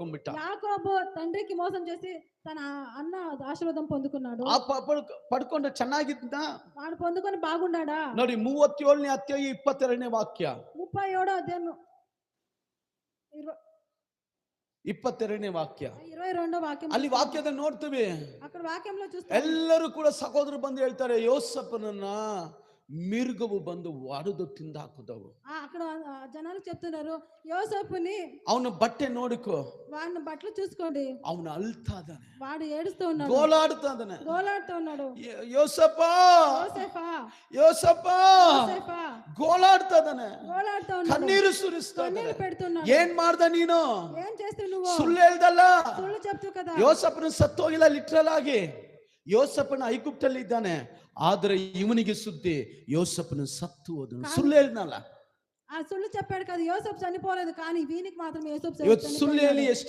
ಪಡ್ಕೊಂಡ್ಬಿಟ್ಟ. యాకోబు తండ్రికి మోసం చేసి తన అన్న ఆశీర్వాదం పొందుకున్నాడు. ಆ ಪಡ್ಕೊಂಡ್ರೆ ಚೆನ್ನಾಗಿದ್ದ. వాడు పొందుకొని బాగున్నాడా? ನೋಡಿ 37ನೇ ಅಧ್ಯಾಯ 22ನೇ ವಾಕ್ಯ. 37వ అధ్యాయం 22ನೇ ವಾಕ್ಯ. 22వ వాక్యం. ಅಲ್ಲಿ ವಾಕ್ಯದಲ್ಲಿ ನೋಡ್ತೀವಿ, అక్కడ వాక్యంలో చూస్తే ಎಲ್ಲರೂ ಕೂಡ ಸಹೋದರರು ಬಂದು ಹೇಳ್ತಾರೆ, ಯೋಸೇಫನನ್ನ ಮಿರ್ಗವು ಬಂದು ಒಡೆದು ತಿಂದಾಕುದವು. అక్కడ జనాలు చెప్తున్నారు, యోసేపుని ಅವನ ಬಟ್ಟೆ ನೋಡಿಕೋ, వాడిని బట్టలు చూసుకోండి, ಅವನು ಅಳ್ತಾ ಇದ್ದಾನೆ, వాడు ఏడుస్తూ ఉన్నాడు, ಗೋಳಾಡ್ತಾ ಇದ್ದಾನೆ. గోలాడుతూ ఉన్నాడు. ಯೋಸೇಫ యోసేఫా, ಯೋಸೇಫ యోసేఫా ಗೋಳಾಡ್ತಾ ಇದ್ದಾನೆ, గోలాడుతూ ఉన్నాడు, ಕಣ್ಣೀರು ಸುರಿಸ್ತಾ కన్నీళ్లు ಇದ್ದಾನೆ. పెడుతున్నాడు. ಏನ್ ಮಾಡ್ದ ನೀನು? ఏం చేస్తావు నువ్వు? ಸುಳ್ಳು ಹೇಳ್ದಲ್ಲ. ಸುಳ್ಳು చెప్తావు కదా. ಯೋಸೇಫನ ಸತ್ತೋಗಿಲ್ಲ ಲಿಟ್ರಲ್ ಆಗಿ. ಯೋಸೇಫನ ಐಗುಪ್ತಲ್ಲಿ ಇದ್ದಾನೆ, ಆದ್ರೆ ಇವನಿಗೆ ಸುದ್ದಿ ಯೋಸೇಫನ ಸತ್ತು ಹೋದನು. ಸುಳ್ಳು ಹೇಳ್ದಲ್ಲ. ఆ సుಳ್ಳು చెప్పాడు కదా, యోసేపు చనిపోలేదు, కానీ వీనికి మాత్రం యోసేపు ಇವತ್ತು ಸುಳ್ಳು చనిపోయాడు. ಹೇಳಿ ಎಷ್ಟು